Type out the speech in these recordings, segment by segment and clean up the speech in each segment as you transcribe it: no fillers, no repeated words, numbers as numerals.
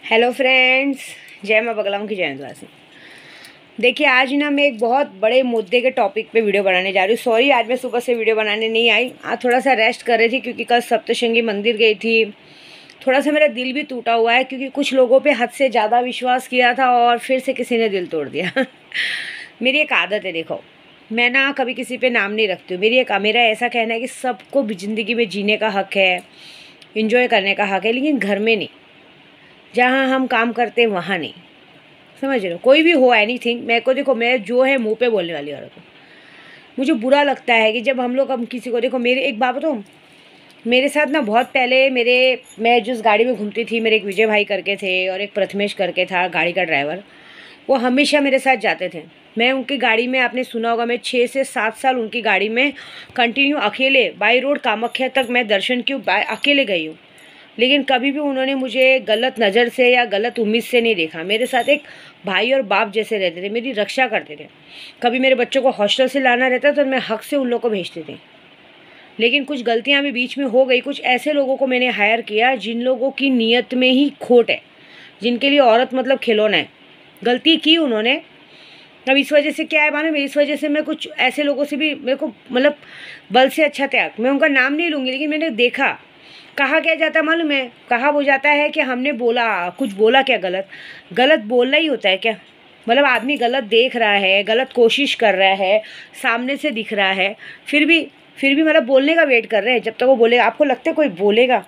Hello friends, जय माँ बगलाम की जय निवासी। देखिए, आज ना मैं एक बहुत बड़े मुद्दे के टॉपिक पे वीडियो बनाने जा रही हूँ। सॉरी, आज मैं सुबह से वीडियो बनाने नहीं आई। आज थोड़ा सा रेस्ट कर रही थी क्योंकि कल सप्तशृंगी मंदिर गई थी। थोड़ा सा मेरा दिल भी टूटा हुआ है क्योंकि कुछ लोगों पे हद से ज़्यादा विश्वास किया था और फिर से किसी ने दिल तोड़ दिया। मेरी एक आदत है, देखो, मैं ना कभी किसी पे नाम नहीं रखती हूँ। मेरा ऐसा कहना है कि सबको ज़िंदगी में जीने का हक है, इंजॉय करने का हक है, लेकिन घर में नहीं। जहाँ हम काम करते हैं वहाँ नहीं। समझ रहे हो? कोई भी हो, एनीथिंग। मेरे को देखो, मैं जो है मुंह पे बोलने वाली औरत हूँ। मुझे बुरा लगता है कि जब हम लोग हम किसी को, देखो, मेरे एक बात बताऊँ, मेरे साथ ना बहुत पहले मैं जिस गाड़ी में घूमती थी, मेरे एक विजय भाई करके थे और एक प्रथमेश करके था गाड़ी का ड्राइवर। वो हमेशा मेरे साथ जाते थे। मैं उनकी गाड़ी में, आपने सुना होगा, मैं 6 से 7 साल उनकी गाड़ी में कंटिन्यू अकेले बाई रोड कामाख्या तक मैं दर्शन की अकेले गई हूँ। लेकिन कभी भी उन्होंने मुझे गलत नज़र से या गलत उम्मीद से नहीं देखा। मेरे साथ एक भाई और बाप जैसे रहते थे, मेरी रक्षा करते थे। कभी मेरे बच्चों को हॉस्टल से लाना रहता तो मैं हक से उन लोगों को भेजती थी। लेकिन कुछ गलतियां भी बीच में हो गई। कुछ ऐसे लोगों को मैंने हायर किया जिन लोगों की नीयत में ही खोट है, जिनके लिए औरत मतलब खिलौना है। गलती की उन्होंने। अब इस वजह से क्या है मालूम है, इस वजह से मैं कुछ ऐसे लोगों से भी, मेरे को मतलब बल से अच्छा त्याग, मैं उनका नाम नहीं लूँगी, लेकिन मैंने देखा। कहा क्या जाता है मालूम है? कहा वो जाता है कि हमने कुछ बोला क्या गलत? गलत बोलना ही होता है क्या? मतलब आदमी गलत देख रहा है, गलत कोशिश कर रहा है, सामने से दिख रहा है, फिर भी मतलब बोलने का वेट कर रहे हैं जब तक वो बोलेगा। आपको लगता है कोई बोलेगा?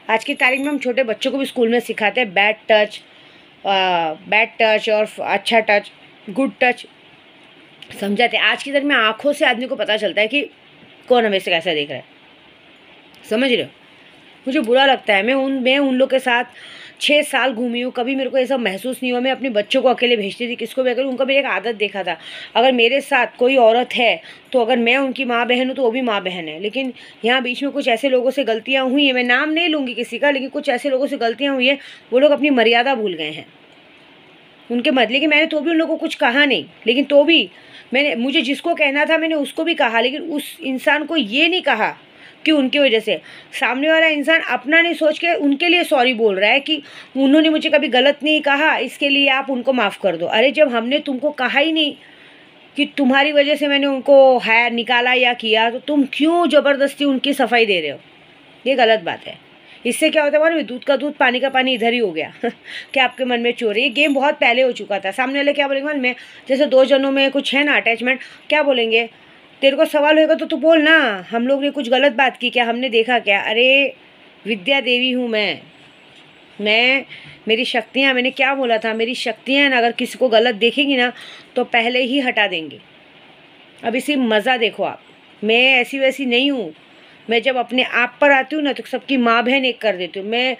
आज की तारीख में हम छोटे बच्चों को भी स्कूल में सिखाते हैं बैड टच और अच्छा टच, गुड टच समझाते हैं। आज की तारीख में आँखों से आदमी को पता चलता है कि कौन हमें से कैसा देख रहा है। समझ रहे हो? मुझे बुरा लगता है। मैं उन लोग के साथ 6 साल घूमी हूँ, कभी मेरे को ऐसा महसूस नहीं हुआ। मैं अपने बच्चों को अकेले भेजती थी, किसको भी अकेले। उनका भी एक आदत देखा था, अगर मेरे साथ कोई औरत है तो अगर मैं उनकी माँ बहन हूँ तो वो भी माँ बहन है। लेकिन यहाँ बीच में कुछ ऐसे लोगों से गलतियाँ हुई हैं, मैं नाम नहीं लूँगी किसी का, लेकिन कुछ ऐसे लोगों से गलतियाँ हुई हैं, वो लोग अपनी मर्यादा भूल गए हैं उनके मत। लेकिन मैंने तो भी उन लोगों को कुछ कहा नहीं, लेकिन तो भी मुझे जिसको कहना था मैंने उसको भी कहा, लेकिन उस इंसान को ये नहीं कहा कि उनकी वजह से सामने वाला इंसान अपना नहीं सोच के उनके लिए सॉरी बोल रहा है कि उन्होंने मुझे कभी गलत नहीं कहा, इसके लिए आप उनको माफ़ कर दो। अरे जब हमने तुमको कहा ही नहीं कि तुम्हारी वजह से मैंने उनको हायर निकाला या किया, तो तुम क्यों ज़बरदस्ती उनकी सफाई दे रहे हो? ये गलत बात है। इससे क्या होता है मालूम है? दूध का दूध पानी का पानी इधर ही हो गया। क्या आपके मन में चोर? ये गेम बहुत पहले हो चुका था। सामने वाले क्या बोलेंगे मालूम है? जैसे दो जनों में कुछ है ना अटैचमेंट, क्या बोलेंगे? तेरे को सवाल होएगा तो तू बोल ना, हम लोग ने कुछ गलत बात की क्या, हमने देखा क्या? अरे विद्या देवी हूँ मैं मेरी शक्तियाँ, मैंने क्या बोला था, मेरी शक्तियाँ ना अगर किसी को गलत देखेंगी ना तो पहले ही हटा देंगे। अब इसी मज़ा देखो आप। मैं ऐसी वैसी नहीं हूँ। मैं जब अपने आप पर आती हूँ ना तो सबकी माँ बहन एक कर देती हूँ। मैं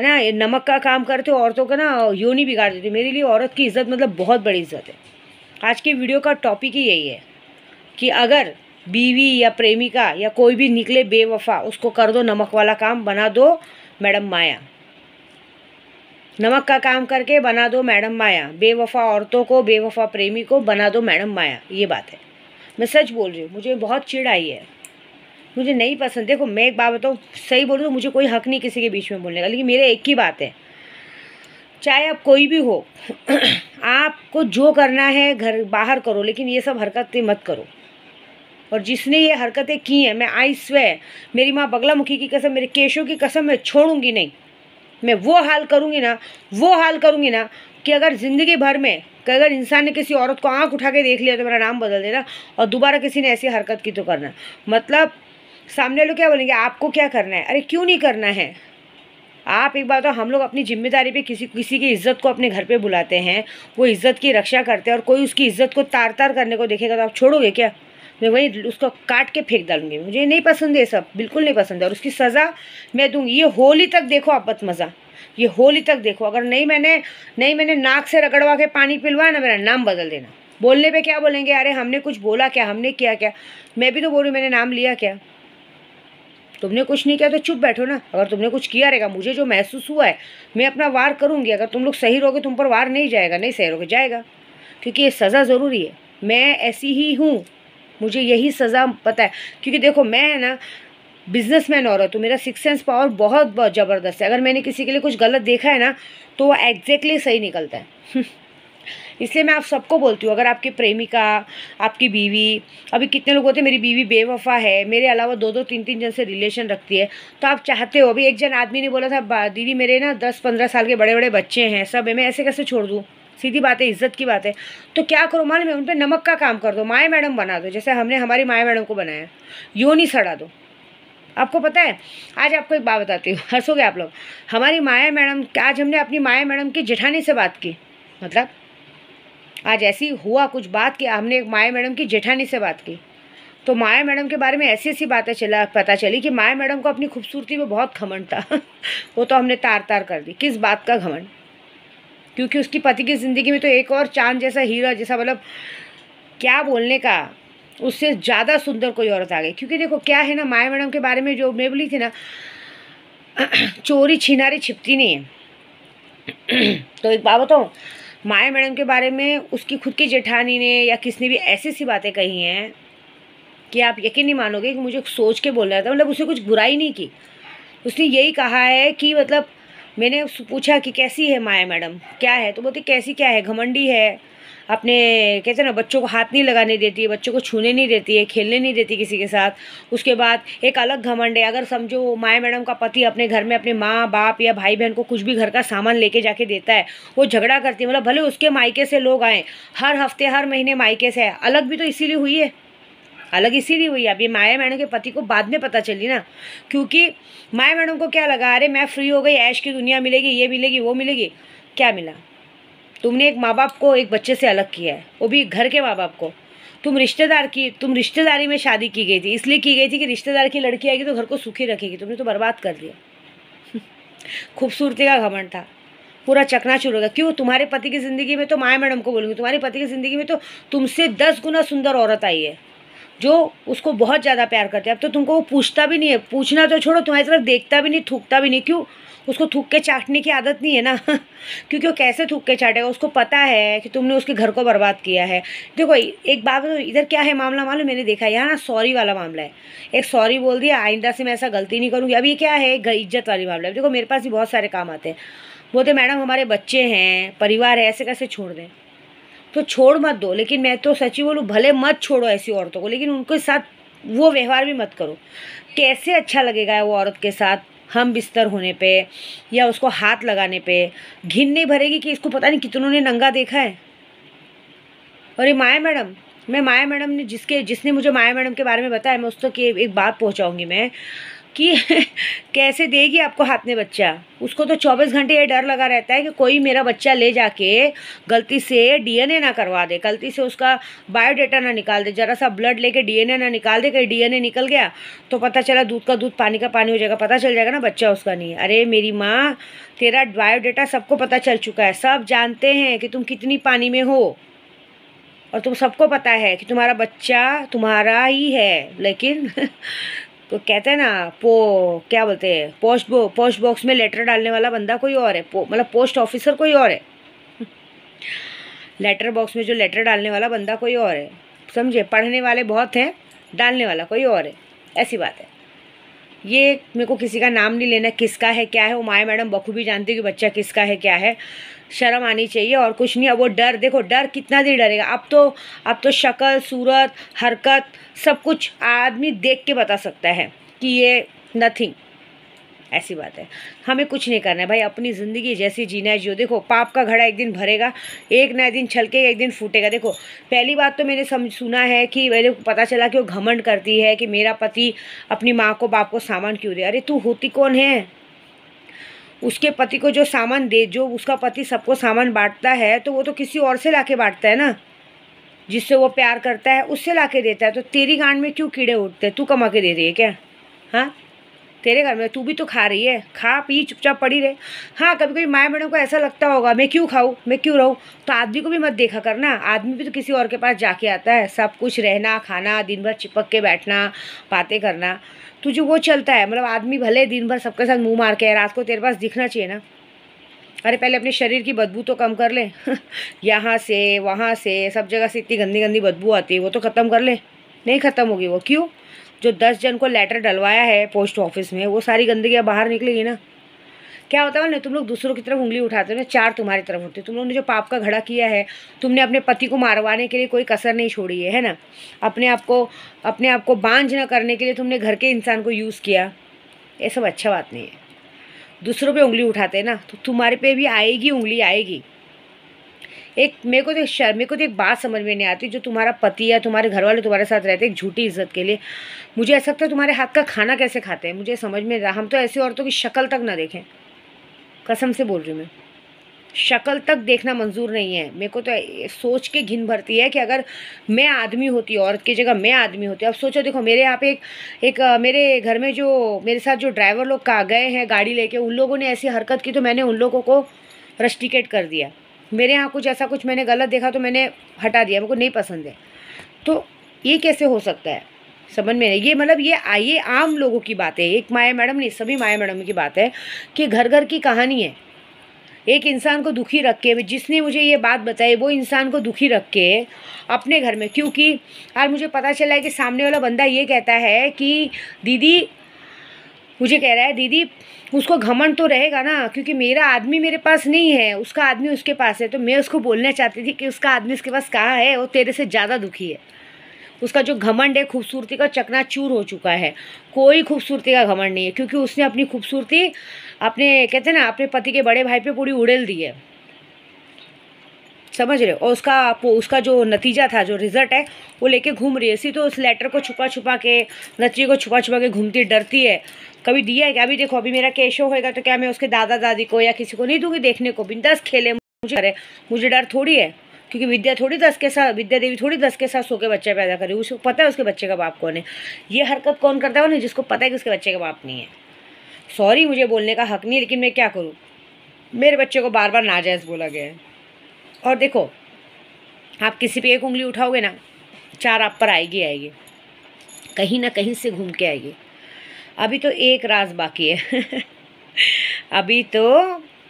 ना ये नमक का काम करती हूँ, औरतों का ना योनि बिगाड़ देती हूँ। मेरे लिए औरत की इज़्ज़त मतलब बहुत बड़ी इज़्ज़त है। आज की वीडियो का टॉपिक ही यही है कि अगर बीवी या प्रेमिका या कोई भी निकले बेवफा, उसको कर दो नमक वाला काम, बना दो मैडम माया। नमक का काम करके बना दो मैडम माया। बेवफा औरतों को, बेवफा प्रेमी को बना दो मैडम माया। ये बात है, मैं सच बोल रही हूँ। मुझे बहुत चिढ़ आई है, मुझे नहीं पसंद। देखो, मैं एक बात बताऊँ, सही बोलूँ तो मुझे कोई हक नहीं किसी के बीच में बोलने का, लेकिन मेरे एक ही बात है, चाहे आप कोई भी हो, आपको जो करना है घर बाहर करो, लेकिन ये सब हरकतें मत करो। और जिसने ये हरकतें की हैं, मैं आई स्वेयर, मेरी माँ बगलामुखी की कसम, मेरे केशों की कसम, मैं छोड़ूंगी नहीं। मैं वो हाल करूँगी ना कि अगर ज़िंदगी भर में अगर इंसान ने किसी औरत को आँख उठा के देख लिया तो मेरा नाम बदल देना, और दोबारा किसी ने ऐसी हरकत की तो करना। मतलब सामने लोग क्या बोलेंगे, आपको क्या करना है? अरे क्यों नहीं करना है? आप एक बात तो, हम लोग अपनी जिम्मेदारी पे किसी की इज्जत को अपने घर पे बुलाते हैं, वो इज्जत की रक्षा करते हैं, और कोई उसकी इज्जत को तार तार करने को देखेगा तो आप छोड़ोगे क्या? मैं वही उसको काट के फेंक डालूंगी। मुझे नहीं पसंद है, सब बिल्कुल नहीं पसंद है, और उसकी सज़ा मैं दूंगी। ये होली तक देखो आप मत मज़ा, ये होली तक देखो। अगर नहीं मैंने नाक से रगड़वा के पानी पिलवाया ना, मेरा नाम बदल देना। बोलने पे क्या बोलेंगे, अरे हमने कुछ बोला क्या, हमने किया क्या? मैं भी तो बोलूँ, मैंने नाम लिया क्या? तुमने कुछ नहीं किया तो चुप बैठो ना। अगर तुमने कुछ किया रहेगा, मुझे जो महसूस हुआ है, मैं अपना वार करूँगी। अगर तुम लोग सही रहोगे, तुम पर वार नहीं जाएगा, नहीं सही रहोगे जाएगा, क्योंकि ये सज़ा ज़रूरी है। मैं ऐसी ही हूँ, मुझे यही सज़ा पता है। क्योंकि देखो, मैं है ना, बिजनेसमैन औरत हूँ, मेरा सिक्स सेंस पावर बहुत बहुत ज़बरदस्त है। अगर मैंने किसी के लिए कुछ गलत देखा है ना तो वो एग्जैक्टली सही निकलता है। इसलिए मैं आप सबको बोलती हूँ, अगर आपकी प्रेमिका, आपकी बीवी, अभी कितने लोग होते हैं मेरी बीवी बेवफा है, मेरे अलावा 2-2 3-3 जन से रिलेशन रखती है, तो आप चाहते हो, अभी एक जन आदमी ने बोला था दीदी मेरे ना 10-15 साल के बड़े बड़े बच्चे हैं सब है, मैं ऐसे कैसे छोड़ दूँ, सीधी बात है, इज्जत की बात है। तो क्या करो मालूम है, उन पर नमक का काम कर दो, माए मैडम बना दो, जैसे हमने हमारी माए मैडम को बनाया, योनी सड़ा दो। आपको पता है, आज आपको एक बात बताती हूँ, हंसोगे आप लोग। हमारी माया मैडम, आज हमने अपनी माया मैडम की जेठानी से बात की, मतलब आज ऐसी हुआ कुछ बात कि हमने एक माया मैडम की जेठानी से बात की, तो माया मैडम के बारे में ऐसी ऐसी बातें पता चली कि माया मैडम को अपनी खूबसूरती में बहुत घमंड था। वो तो हमने तार तार कर दी। किस बात का घमंड? क्योंकि उसकी पति की ज़िंदगी में तो एक और चांद जैसा, हीरा जैसा, मतलब क्या बोलने का, उससे ज़्यादा सुंदर कोई औरत आ गई। क्योंकि देखो क्या है ना, माया मैडम के बारे में जो मैं बोली थी ना, चोरी छिनारी छिपती नहीं है। तो एक बात बताऊँ, माया मैडम के बारे में उसकी खुद की जेठानी ने या किसने भी ऐसी सी बातें कही हैं कि आप यकीन नहीं मानोगे कि मुझे सोच के बोल रहा था, मतलब उसने कुछ बुराई नहीं की। उसने यही कहा है कि मतलब मैंने पूछा कि कैसी है माया मैडम, क्या है, तो बोलती कैसी क्या है, घमंडी है, अपने कहते हैं ना बच्चों को हाथ नहीं लगाने देती है, बच्चों को छूने नहीं देती है, खेलने नहीं देती किसी के साथ। उसके बाद एक अलग घमंड है, अगर समझो माया मैडम का पति अपने घर में अपने माँ बाप या भाई बहन को कुछ भी घर का सामान लेके जाके देता है, वो झगड़ा करती है, मतलब भले उसके मायके से लोग आए, हर हफ्ते हर महीने मायके से है, अलग भी तो इसीलिए हुई है, अलग इसीलिए हुई है। अब ये माया मैडम के पति को बाद में पता चली ना, क्योंकि माया मैडम को क्या लगा, अरे मैं फ्री हो गई, ऐश की दुनिया मिलेगी, ये मिलेगी वो मिलेगी। क्या मिला? तुमने एक माँ बाप को एक बच्चे से अलग किया है, वो भी घर के माँ बाप को। तुम रिश्तेदारी में शादी की गई थी, इसलिए की गई थी कि रिश्तेदार की लड़की आएगी तो घर को सुखी रखेगी, तुमने तो बर्बाद कर दिया। खूबसूरती का घमंड था, पूरा चकनाचूर होगा। क्यों? तुम्हारे पति की ज़िंदगी में तो माया मैडम को बोलूँगी, तुम्हारे पति की ज़िंदगी में तो तुमसे 10 गुना सुंदर औरत आई है जो उसको बहुत ज़्यादा प्यार करते हैं। अब तो तुमको वो पूछता भी नहीं है, पूछना तो छोड़ो, तुम्हारी तरफ देखता भी नहीं, थूकता भी नहीं। क्यों? उसको थूक के चाटने की आदत नहीं है ना। क्योंकि वो कैसे थूक के चाटेगा, उसको पता है कि तुमने उसके घर को बर्बाद किया है। देखो एक बात, इधर क्या है मामला मालूम, मैंने देखा यहाँ ना सॉरी वाला मामला है। एक सॉरी बोल दिया, आइंदा से मैं ऐसा गलती नहीं करूँगी। अभी क्या है, इज्जत वाली मामला है। देखो मेरे पास भी बहुत सारे काम आते हैं, बोलते मैडम हमारे बच्चे हैं, परिवार है, ऐसे कैसे छोड़ दें। तो छोड़ मत दो, लेकिन मैं तो सच्ची बोलूँ, भले मत छोड़ो ऐसी औरतों को, लेकिन उनके साथ वो व्यवहार भी मत करो। कैसे अच्छा लगेगा वो औरत के साथ हम बिस्तर होने पे या उसको हाथ लगाने पे, घिन नहीं भरेगी कि इसको पता नहीं कितनों ने नंगा देखा है। और ये माया मैडम, मैं माया मैडम ने जिसने मुझे माया मैडम के बारे में बताया, मैं उस तक एक बात पहुँचाऊँगी मैं कि कैसे देगी आपको हाथ में बच्चा। उसको तो 24 घंटे ये डर लगा रहता है कि कोई मेरा बच्चा ले जाके गलती से डीएनए ना करवा दे, गलती से उसका बायोडाटा ना निकाल दे, ज़रा सा ब्लड लेके डीएनए ना निकाल दे, कहीं डीएनए निकल गया तो पता चला दूध का दूध पानी का पानी हो जाएगा, पता चल जाएगा ना बच्चा उसका नहीं है। अरे मेरी माँ, तेरा बायोडाटा सबको पता चल चुका है, सब जानते हैं कि तुम कितनी पानी में हो, और तुम सबको पता है कि तुम्हारा बच्चा तुम्हारा ही है। लेकिन तो कहते हैं ना, क्या बोलते हैं, पोस्ट बॉक्स में लेटर डालने वाला बंदा कोई और है, मतलब पोस्ट ऑफिसर कोई और है। लेटर बॉक्स में जो लेटर डालने वाला बंदा कोई और है, समझे? पढ़ने वाले बहुत हैं, डालने वाला कोई और है, ऐसी बात है। ये मेरे को किसी का नाम नहीं लेना, किसका है क्या है, वो माया मैडम बखूबी जानती है कि बच्चा किसका है क्या है। शर्म आनी चाहिए और कुछ नहीं। अब वो डर, देखो डर कितना देर डरेगा। अब तो शक्ल सूरत हरकत सब कुछ आदमी देख के बता सकता है कि ये नथिंग, ऐसी बात है। हमें कुछ नहीं करना है भाई, अपनी ज़िंदगी जैसी जीना है जियो। देखो पाप का घड़ा एक दिन भरेगा, एक ना दिन छलकेगा, एक दिन फूटेगा। देखो पहली बात तो मैंने सुना है कि मेरे को पता चला कि वो घमंड करती है कि मेरा पति अपनी माँ को बाप को सामान क्यों दे। अरे तू होती कौन है? उसके पति को जो सामान दे, जो उसका पति सबको सामान बांटता है, तो वो तो किसी और से लाके बांटता है ना, जिससे वो प्यार करता है उससे लाके देता है। तो तेरी गांड में क्यों कीड़े उठते हैं? तू कमा के दे रही है क्या? हाँ, तेरे घर में तू भी तो खा रही है, खा पी चुपचाप पड़ी रहे। हाँ, कभी कभी माया मैडम को ऐसा लगता होगा मैं क्यों खाऊं, मैं क्यों रहूं, तो आदमी को भी मत देखा करना। आदमी भी तो किसी और के पास जाके आता है, सब कुछ रहना खाना, दिन भर चिपक के बैठना, बातें करना, तुझे वो चलता है। मतलब आदमी भले दिन भर सबके साथ मुंह मार के, रात को तेरे पास दिखना चाहिए ना। अरे पहले अपने शरीर की बदबू तो कम कर ले। यहाँ से वहाँ से सब जगह से इतनी गंदी गंदी बदबू आती है, वो तो ख़त्म कर ले। नहीं ख़त्म होगी वो, क्यों? जो 10 जन को लेटर डलवाया है पोस्ट ऑफिस में, वो सारी गंदगी बाहर निकलेगी ना। क्या होता है ना, तुम लोग दूसरों की तरफ उंगली उठाते हो ना, 4 तुम्हारी तरफ होती है। तुम लोगों ने जो पाप का घड़ा किया है, तुमने अपने पति को मारवाने के लिए कोई कसर नहीं छोड़ी है ना। अपने आप को बांझ न करने के लिए तुमने घर के इंसान को यूज़ किया। ये सब अच्छा बात नहीं है। दूसरों पे उंगली उठाते हैं ना, तो तुम्हारे पे भी आएगी उंगली, आएगी। मेरे को तो एक बात समझ में नहीं आती, जो तुम्हारा पति या तुम्हारे घर वाले तुम्हारे साथ रहते हैं एक झूठी इज्जत के लिए। मुझे ऐसा लगता है तुम्हारे हाथ का खाना कैसे खाते हैं, मुझे समझ में रहा। हम तो ऐसी औरतों की शक्ल तक ना देखें, कसम से बोल रही हूँ मैं, शक्ल तक देखना मंजूर नहीं है। मेरे को तो सोच के घिन भरती है कि अगर मैं आदमी होती, औरत की जगह मैं आदमी होती। अब सोचो, देखो मेरे यहाँ पे एक मेरे घर में जो मेरे साथ जो ड्राइवर लोग का गए हैं गाड़ी लेके, उन लोगों ने ऐसी हरकत की तो मैंने उन लोगों को रस्टिकेट कर दिया। मेरे यहाँ कुछ ऐसा कुछ मैंने गलत देखा तो मैंने हटा दिया, मेरे को नहीं पसंद है। तो ये कैसे हो सकता है, समझ में नहीं। ये मतलब ये आम लोगों की बात है, एक माया मैडम नहीं, सभी माया मैडम की बात है कि घर घर की कहानी है। एक इंसान को दुखी रख के, जिसने मुझे ये बात बताई वो इंसान को दुखी रख के अपने घर में, क्योंकि आज मुझे पता चला है कि सामने वाला बंदा ये कहता है कि दीदी, मुझे कह रहा है दीदी उसको घमंड तो रहेगा ना, क्योंकि मेरा आदमी मेरे पास नहीं है, उसका आदमी उसके पास है। तो मैं उसको बोलना चाहती थी कि उसका आदमी उसके पास कहाँ है, वो तेरे से ज़्यादा दुखी है। उसका जो घमंड है खूबसूरती का चकनाचूर हो चुका है। कोई खूबसूरती का घमंड नहीं है, क्योंकि उसने अपनी खूबसूरती अपने, कहते हैं ना, अपने पति के बड़े भाई पे पूरी उड़ेल दी है, समझ रहे हो। और उसका जो नतीजा था, जो रिजल्ट है, वो लेके घूम रही है। इसी तो उस लेटर को छुपा छुपा के, नतीजे को छुपा छुपा के घूमती, डरती है। कभी दिया है क्या? अभी देखो, अभी मेरा केशो होएगा तो क्या मैं उसके दादा दादी को या किसी को नहीं दूंगी देखने को? बिंदास खेले, मुझे डर थोड़ी है, क्योंकि विद्या देवी थोड़ी 10 के साथ सो के बच्चा पैदा करी। उसको पता है उसके बच्चे का बाप कौन है। ये हरकत कौन करता है ना, जिसको पता है कि उसके बच्चे का बाप नहीं है। सॉरी, मुझे बोलने का हक नहीं, लेकिन मैं क्या करूँ, मेरे बच्चे को बार बार नाजायज़ बोला गया है। और देखो, आप किसी पे एक उंगली उठाओगे ना, 4 आप पर आएगी, कहीं ना कहीं से घूम के आएगी। अभी तो एक राज बाकी है अभी तो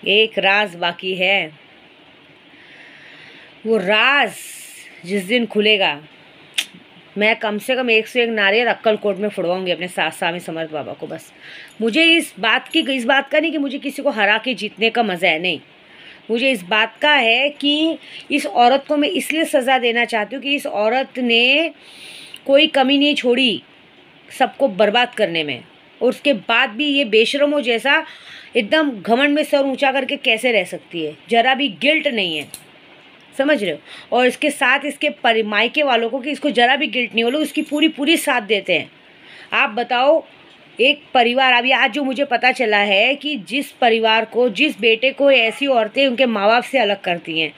एक राज बाकी है। वो राज जिस दिन खुलेगा, मैं कम से कम 101 नारियल अक्कलकोट में फुड़वाऊंगी अपने स्वामी समर्थ बाबा को। बस मुझे इस बात का नहीं कि मुझे किसी को हरा के जीतने का मज़ा है, नहीं। मुझे इस बात का है कि इस औरत को मैं इसलिए सज़ा देना चाहती हूँ कि इस औरत ने कोई कमी नहीं छोड़ी सबको बर्बाद करने में। और उसके बाद भी ये बेशरमों जैसा एकदम घमंड में सर ऊंचा करके कैसे रह सकती है, जरा भी गिल्ट नहीं है, समझ रहे हो। और इसके साथ इसके मायके वालों को, कि इसको जरा भी गिल्ट नहीं, वो लोग इसकी पूरी साथ देते हैं। आप बताओ, एक परिवार, अभी आज जो मुझे पता चला है कि जिस परिवार को, जिस बेटे को ऐसी औरतें उनके माँ बाप से अलग करती हैं,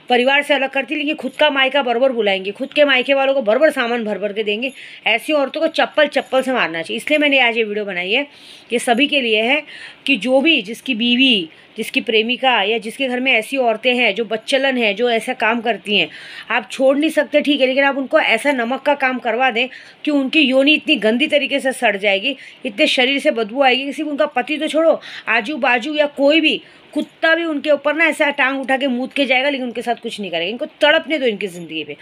परिवार से अलग करती, लेकिन खुद का मायका बरबर बुलाएंगी, खुद के मायके वालों को बरबर सामान भर के देंगे, ऐसी औरतों को चप्पल से मारना चाहिए। इसलिए मैंने आज ये वीडियो बनाई है, ये सभी के लिए है कि जो भी, जिसकी बीवी, जिसकी प्रेमिका या जिसके घर में ऐसी औरतें हैं जो बच्चलन हैं, जो ऐसा काम करती हैं, आप छोड़ नहीं सकते, ठीक है, लेकिन आप उनको ऐसा नमक का काम करवा दें कि उनकी योनि इतनी गंदी तरीके से सड़ जाएगी, इतने शरीर से बदबू आएगी कि सिर्फ उनका पति तो छोड़ो, आजू बाजू या कोई भी कुत्ता भी उनके ऊपर ना ऐसा टांग उठा के मूत के जाएगा, लेकिन उनके साथ कुछ नहीं करेगा। इनको तड़पने दो, इनकी ज़िंदगी पे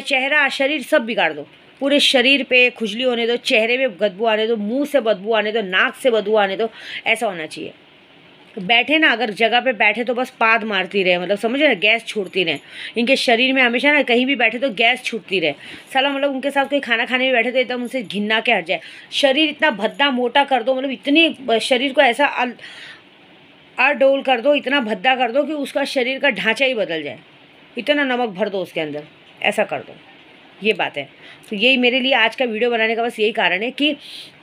चेहरा शरीर सब बिगाड़ दो, पूरे शरीर पे खुजली होने दो, चेहरे पे बदबू आने दो, मुंह से बदबू आने दो, नाक से बदबू आने दो, ऐसा होना चाहिए। बैठे ना, अगर जगह पे बैठे तो बस पाद मारती रहे, मतलब समझे ना, गैस छोड़ती रहे इनके शरीर में हमेशा ना, कहीं भी बैठे तो गैस छूटती रहे साला। मतलब उनके साथ कोई खाना खाने में बैठे तो एकदम उनसे घिन्ना के हट जाए। शरीर इतना भद्दा मोटा कर दो, मतलब इतनी शरीर को ऐसा अडोल कर दो, इतना भद्दा कर दो कि उसका शरीर का ढांचा ही बदल जाए, इतना नमक भर दो उसके अंदर, ऐसा कर दो। ये बात है। तो यही मेरे लिए आज का वीडियो बनाने का बस यही कारण है कि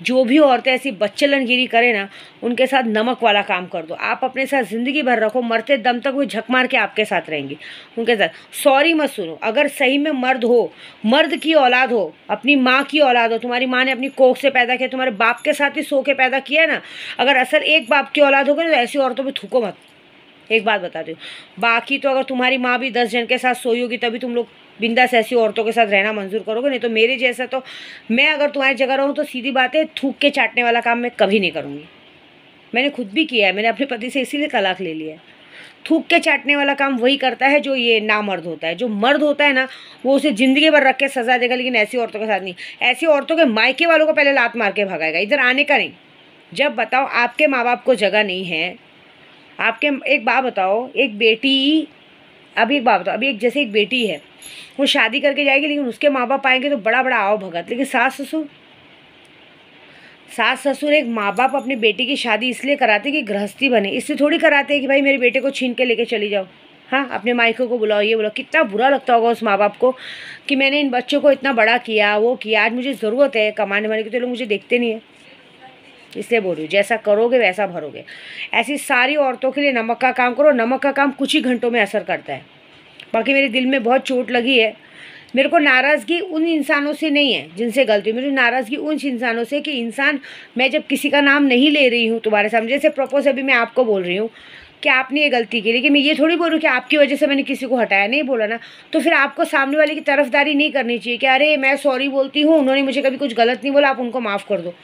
जो भी औरतें ऐसी बच्चलनगिरी करें ना, उनके साथ नमक वाला काम कर दो। आप अपने साथ ज़िंदगी भर रखो, मरते दम तक वो झक मार के आपके साथ रहेंगी, उनके साथ। सॉरी मत सुनो, अगर सही में मर्द हो, मर्द की औलाद हो, अपनी माँ की औलाद हो, तुम्हारी माँ ने अपनी कोख से पैदा किया, तुम्हारे बाप के साथ ही सो के पैदा किया ना, अगर असल एक बाप की औलाद होगी ना, तो ऐसी औरतों पर थूको मत। एक बात बताती हूँ, बाकी तो अगर तुम्हारी माँ भी 10 जन के साथ सोई होगी तभी तुम लोग बिंदास ऐसी औरतों के साथ रहना मंजूर करोगे, नहीं तो मेरे जैसा तो, मैं अगर तुम्हारी जगह रहूँ तो सीधी बात है, थूक के चाटने वाला काम मैं कभी नहीं करूँगी। मैंने खुद भी किया है, मैंने अपने पति से इसीलिए तलाक ले लिया है। थूक के चाटने वाला काम वही करता है जो ये नामर्द होता है। जो मर्द होता है ना, वो उसे ज़िंदगी भर रख के सज़ा देगा, लेकिन ऐसी औरतों के साथ नहीं। ऐसी औरतों के मायके वालों को पहले लात मार के भगाएगा, इधर आने का नहीं। जब बताओ आपके माँ बाप को जगह नहीं है, आपके एक बात बताओ, एक बेटी, अभी एक बात बताओ, अभी एक जैसे एक बेटी है, वो शादी करके जाएगी, लेकिन उसके माँ बाप आएंगे तो बड़ा बड़ा आओ भगत, लेकिन सास ससुर एक माँ बाप अपनी बेटी की शादी इसलिए कराते कि गृहस्थी बने, इससे थोड़ी कराते हैं कि भाई मेरे बेटे को छीन के लेके चली जाओ। हाँ, अपने मायकों को बुलाओ, ये बुलाओ। कितना बुरा लगता होगा उस माँ बाप को कि मैंने इन बच्चों को इतना बड़ा किया, वो किया, आज मुझे ज़रूरत है कमाने वाले की, तो लोग मुझे देखते नहीं है। इसलिए बोल रही हूँ, जैसा करोगे वैसा भरोगे। ऐसी सारी औरतों के लिए नमक का काम करो। नमक का काम कुछ ही घंटों में असर करता है। बाकी मेरे दिल में बहुत चोट लगी है। मेरे को नाराज़गी उन इंसानों से नहीं है जिनसे गलती हुई, मेरी नाराज़गी उन इंसानों से कि इंसान, मैं जब किसी का नाम नहीं ले रही हूँ तुम्हारे सामने, जैसे प्रपोज अभी मैं आपको बोल रही हूँ कि आपने ये गलती की, लेकिन मैं ये थोड़ी बोलूँ कि आपकी वजह से मैंने किसी को हटाया, नहीं बोला ना, तो फिर आपको सामने वाले की तरफदारी नहीं करनी चाहिए कि अरे मैं सॉरी बोलती हूँ, उन्होंने मुझे कभी कुछ गलत नहीं बोला, आप उनको माफ़ कर दो।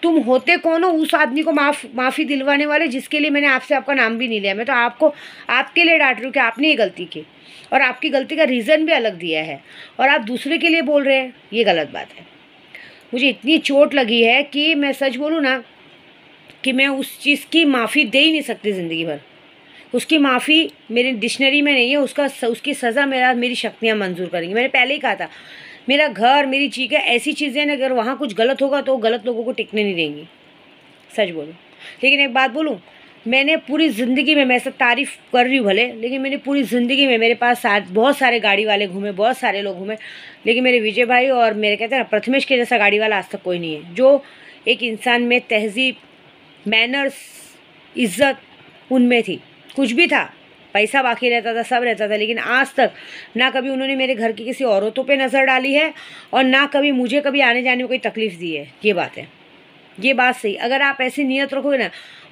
तुम होते कौन हो उस आदमी को माफ़ी दिलवाने वाले जिसके लिए मैंने आपसे आपका नाम भी नहीं लिया। मैं तो आपको आपके लिए डांट रही हूँ कि आपने ये गलती की, और आपकी गलती का रीज़न भी अलग दिया है, और आप दूसरे के लिए बोल रहे हैं, ये गलत बात है। मुझे इतनी चोट लगी है कि मैं सच बोलूँ ना कि मैं उस चीज़ की माफ़ी दे ही नहीं सकती ज़िंदगी भर। उसकी माफ़ी मेरी डिक्शनरी में नहीं है। उसकी सज़ा मेरी शक्तियाँ मंजूर करेंगी। मैंने पहले ही कहा था, मेरा घर, मेरी चीज़ें ऐसी चीज़ें ना, अगर वहाँ कुछ गलत होगा तो गलत लोगों को टिकने नहीं देंगी, सच बोलूँ। लेकिन एक बात बोलूँ, मैंने पूरी ज़िंदगी में, मैं सब तारीफ़ कर रही हूँ भले, लेकिन मैंने पूरी ज़िंदगी में मेरे पास बहुत सारे गाड़ी वाले घूमे, बहुत सारे लोग घूमे, लेकिन मेरे विजय भाई और मेरे कहते हैं ना प्रथमेश के जैसा गाड़ी वाला आज तक कोई नहीं है। जो एक इंसान में तहज़ीब, मैनर्स, इज़्ज़त उनमें थी। कुछ भी था, पैसा बाकी रहता था, सब रहता था, लेकिन आज तक ना कभी उन्होंने मेरे घर की किसी औरतों पे नज़र डाली है, और ना कभी मुझे कभी आने जाने में कोई तकलीफ़ दी है। ये बात है, ये बात सही। अगर आप ऐसी नीयत रखोगे ना,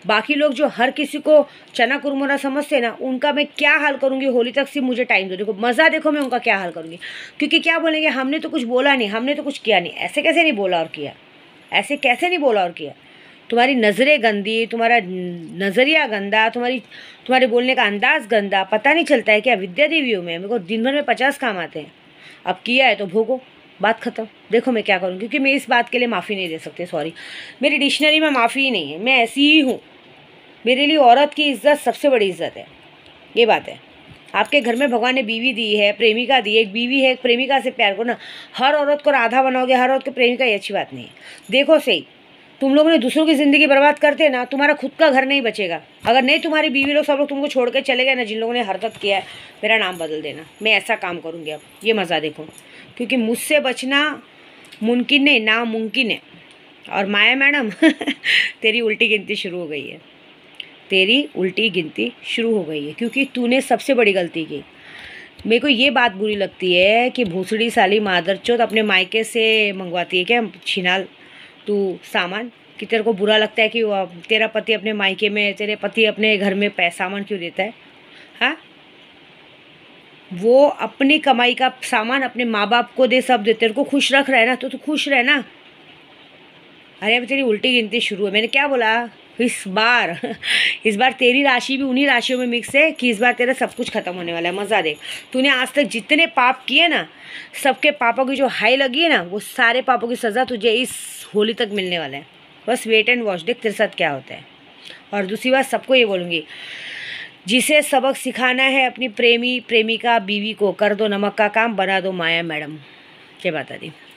बाकी लोग जो हर किसी को चना कुरमुरा समझते हैं ना, उनका मैं क्या हाल करूँगी होली तक, सिर्फ मुझे टाइम दो। देखो मज़ा देखो मैं उनका क्या हाल करूँगी, क्योंकि क्या बोलेंगे, हमने तो कुछ बोला नहीं, हमने तो कुछ किया नहीं। ऐसे कैसे नहीं बोला और किया, ऐसे कैसे नहीं बोला और किया। तुम्हारी नज़रें गंदी, तुम्हारा नज़रिया गंदा, तुम्हारे बोलने का अंदाज़ गंदा, पता नहीं चलता है क्या विद्या देवी हूँ मैं। मेरे को दिन भर में 50 काम आते हैं। अब किया है तो भोगो, बात ख़त्म। देखो मैं क्या करूँ, क्योंकि मैं इस बात के लिए माफ़ी नहीं दे सकती, सॉरी, मेरी डिक्शनरी में माफ़ी ही नहीं है। मैं ऐसी ही हूँ। मेरे लिए औरत की इज़्ज़त सबसे बड़ी इज़्ज़त है, ये बात है। आपके घर में भगवान ने बीवी दी है, प्रेमिका दी है। एक बीवी है, एक प्रेमिका से प्यार करो ना। हर औरत को राधा बनाओगे, हर औरत को प्रेमिका, ये अच्छी बात नहीं है। देखो सही, तुम लोगों ने दूसरों की ज़िंदगी बर्बाद करते ना, तुम्हारा खुद का घर नहीं बचेगा। अगर नहीं तुम्हारी बीवी लोग सब लोग तुमको छोड़ के चले गए ना, जिन लोगों ने हरकत किया है, मेरा नाम बदल देना। मैं ऐसा काम करूँगी अब, ये मज़ा देखो, क्योंकि मुझसे बचना मुमकिन नहीं, नामुमकिन है। और माया मैडम तेरी उल्टी गिनती शुरू हो गई है, तेरी उल्टी गिनती शुरू हो गई है, क्योंकि तूने सबसे बड़ी गलती की। मेरे को ये बात बुरी लगती है कि भूसड़ी साली मादरचोद अपने मायके से मंगवाती है क्या छिनाल तू सामान, कि तेरे को बुरा लगता है कि तेरा पति अपने मायके में, तेरे पति अपने घर में सामान क्यों देता है। हाँ, वो अपनी कमाई का सामान अपने माँ बाप को दे, सब दे, तेरे को खुश रख रहा है ना, तो तू खुश रह ना। अरे अब तेरी उल्टी गिनती शुरू है। मैंने क्या बोला, इस बार तेरी राशि भी उन्हीं राशियों में मिक्स है कि इस बार तेरा सब कुछ खत्म होने वाला है। मज़ा देख, तूने आज तक जितने पाप किए ना, सबके पापों की जो हाई लगी है ना, वो सारे पापों की सज़ा तुझे इस होली तक मिलने वाला है। बस वेट एंड वॉच, देख तेरे साथ क्या होता है। और दूसरी बात सबको ये बोलूँगी, जिसे सबक सिखाना है अपनी प्रेमी प्रेमिका बीवी को, कर दो नमक का काम, बना दो माया मैडम। क्या बात है।